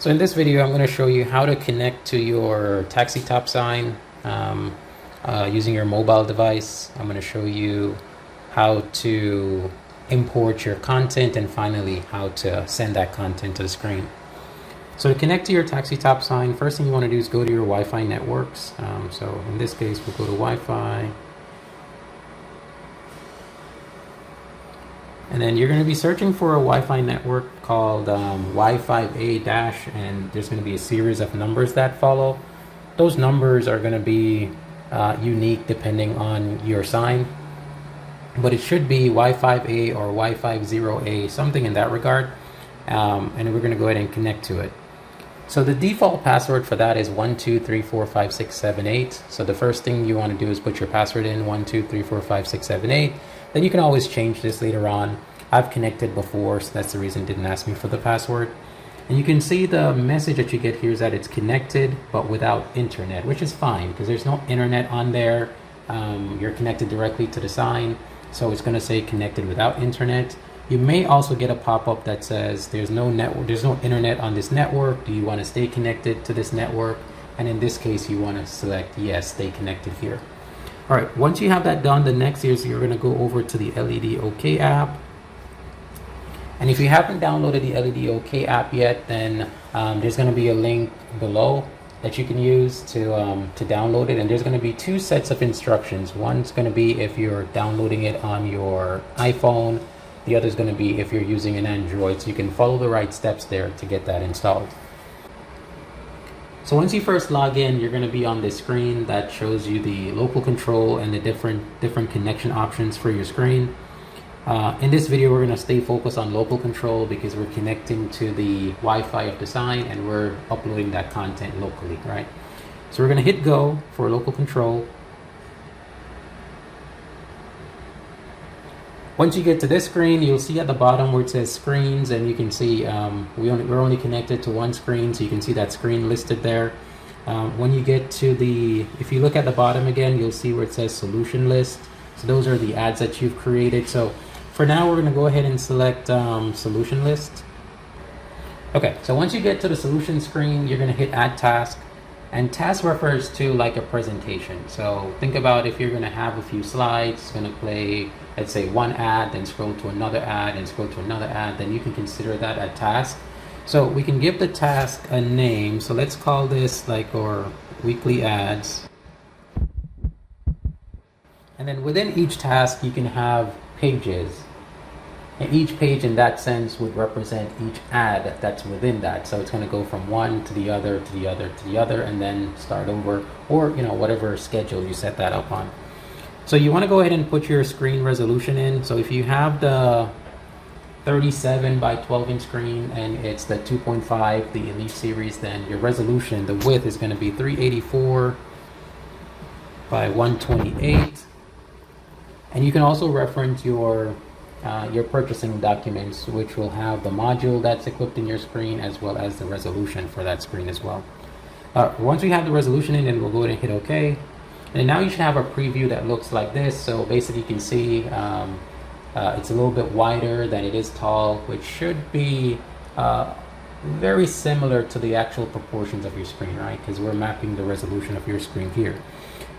So in this video, I'm going to show you how to connect to your taxi top sign using your mobile device. I'm going to show you how to import your content and finally how to send that content to the screen. So to connect to your taxi top sign, first thing you want to do is go to your Wi-Fi networks. So in this case, we'll go to Wi-Fi. And then you're going to be searching for a Wi-Fi network called Wi-Fi A-, and there's going to be a series of numbers that follow. Those numbers are going to be unique depending on your sign, but it should be Wi-Fi A or Wi-Fi 0A, something in that regard. And we're going to go ahead and connect to it. So the default password for that is 12345678. So the first thing you want to do is put your password in 12345678. Then you can always change this later on. I've connected before, so that's the reason it didn't ask me for the password. And you can see the message that you get here is that it's connected but without internet, which is fine because there's no internet on there. You're connected directly to the sign, so it's going to say connected without internet. You may also get a pop-up that says there's no network, there's no internet on this network. Do you want to stay connected to this network? And in this case, you want to select yes, stay connected here. All right, once you have that done, the next is you're going to go over to the LED OK app. And if you haven't downloaded the LED OK app yet, then there's going to be a link below that you can use to download it. And there's going to be two sets of instructions. One's going to be if you're downloading it on your iPhone. The other is going to be if you're using an Android. So you can follow the right steps there to get that installed. So once you first log in, you're going to be on this screen that shows you the local control and the different connection options for your screen. In this video, we're going to stay focused on local control because we're connecting to the Wi-Fi of the sign and we're uploading that content locally, right? So we're going to hit go for local control. Once you get to this screen, you'll see at the bottom where it says screens, and you can see we're only connected to one screen, so you can see that screen listed there. When you get to if you look at the bottom again, you'll see where it says solution list. So those are the ads that you've created. So for now, we're going to go ahead and select solution list. Okay, so once you get to the solution screen, you're going to hit add task. And task refers to like a presentation. So think about if you're going to have a few slides, it's going to play, let's say, one ad, then scroll to another ad, and scroll to another ad, then you can consider that a task. So we can give the task a name. So let's call this like our weekly ads. And then within each task, you can have pages. And each page in that sense would represent each ad that's within that. So it's going to go from one to the other, to the other, to the other, and then start over, or whatever schedule you set that up on. So you want to go ahead and put your screen resolution in. So if you have the 37 by 12 inch screen and it's the 2.5, the Elite series, then your resolution, the width is going to be 384 by 128. And you can also reference your purchasing documents, which will have the module that's equipped in your screen as well as the resolution for that screen as well. Once we have the resolution in, then we'll go ahead and hit OK. And now you should have a preview that looks like this. So basically you can see it's a little bit wider than it is tall, which should be very similar to the actual proportions of your screen, right? Because we're mapping the resolution of your screen here.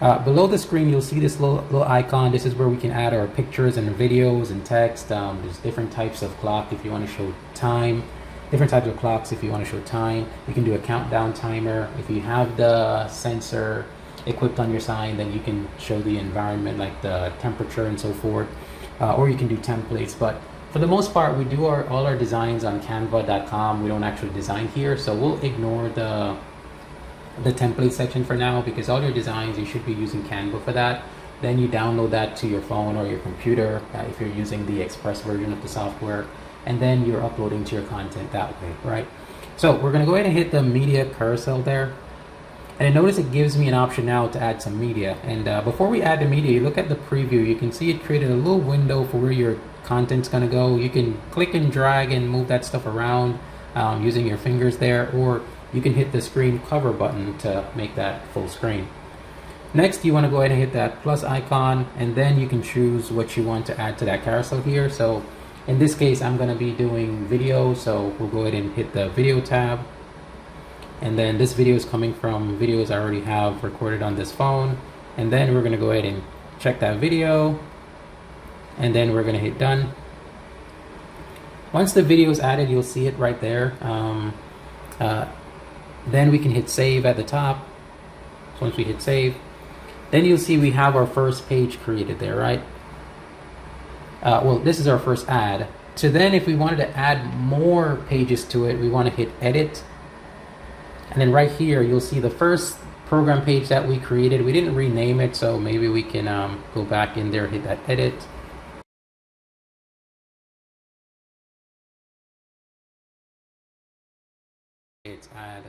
Below the screen, you'll see this little icon. This is where we can add our pictures and videos and text. There's different types of clock if you want to show time. Different types of clocks if you want to show time. You can do a countdown timer. If you have the sensor equipped on your sign, then you can show the environment like the temperature and so forth. Or you can do templates. But for the most part, we do all our designs on canva.com. We don't actually design here, so we'll ignore the template section for now because all your designs, you should be using Canva for that. Then you download that to your phone or your computer if you're using the express version of the software, and then you're uploading to your content that way, right? So we're going to go ahead and hit the media carousel there. And notice it gives me an option now to add some media. And before we add the media, you look at the preview, you can see it created a little window for where your content's going to go. You can click and drag and move that stuff around using your fingers there, or you can hit the screen cover button to make that full screen. Next, you want to go ahead and hit that plus icon, and then you can choose what you want to add to that carousel here. So in this case, I'm going to be doing video, so we'll go ahead and hit the video tab. And then this video is coming from videos I already have recorded on this phone. And then we're going to go ahead and check that video. And then we're going to hit done. Once the video is added, you'll see it right there. Then we can hit save at the top. So once we hit save, then you'll see we have our first page created there, right? Well, this is our first ad. So then if we wanted to add more pages to it, we want to hit edit. And then right here, you'll see the first program page that we created. We didn't rename it, so maybe we can go back in there, hit that edit. It's ad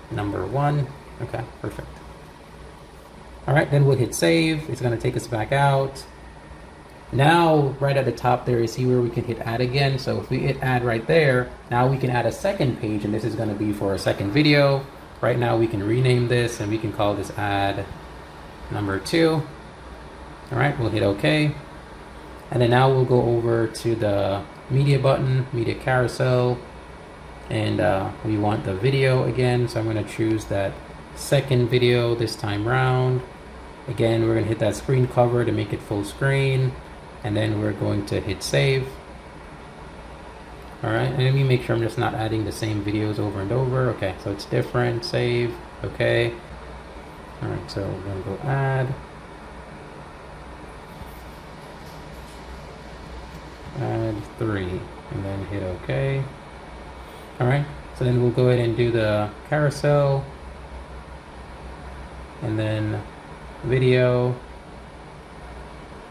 number 1. Okay, perfect. All right, then we'll hit save. It's going to take us back out. Now, right at the top there, you see where we can hit add again. So if we hit add right there, now we can add a second page, and this is going to be for a second video. Right now, we can rename this, and we can call this ad number 2. All right, we'll hit OK. And then now we'll go over to the media button, media carousel, and we want the video again. So I'm going to choose that second video this time round. Again, we're going to hit that screen cover to make it full screen, and then we're going to hit save. All right, and let me make sure I'm just not adding the same videos over and over. Okay, so it's different. Save. Okay. All right, so we're going to go add 3, and then hit OK. All right, so then we'll go ahead and do the carousel, and then video.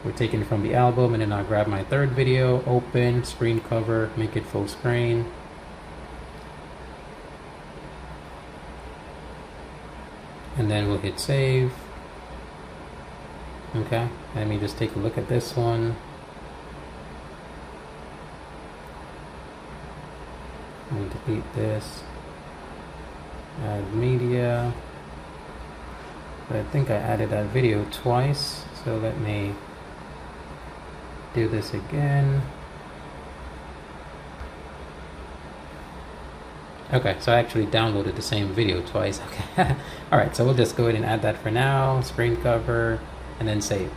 We're taking it from the album, and then I'll grab my third video, open, screen cover, make it full screen. And then we'll hit save. Okay, let me just take a look at this one. Let me delete this. Add media. But I think I added that video twice, so let me do this again. Okay, so I actually downloaded the same video twice. Okay. All right, so we'll just go ahead and add that for now, screen cover, and then save.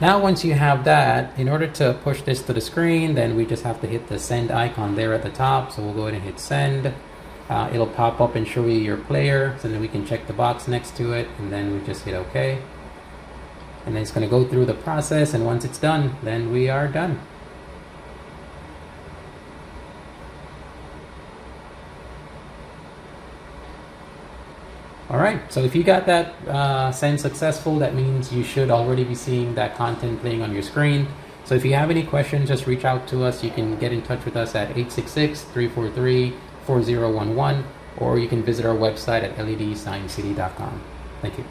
Now once you have that, in order to push this to the screen, then we just have to hit the send icon there at the top. So we'll go ahead and hit send. It'll pop up and show you your player, so then we can check the box next to it, and then we just hit OK. And then it's going to go through the process, and once it's done, then we are done. All right, so if you got that send successful, that means you should already be seeing that content playing on your screen. So if you have any questions, just reach out to us. You can get in touch with us at 866-343-4011, or you can visit our website at ledsciencecity.com. Thank you.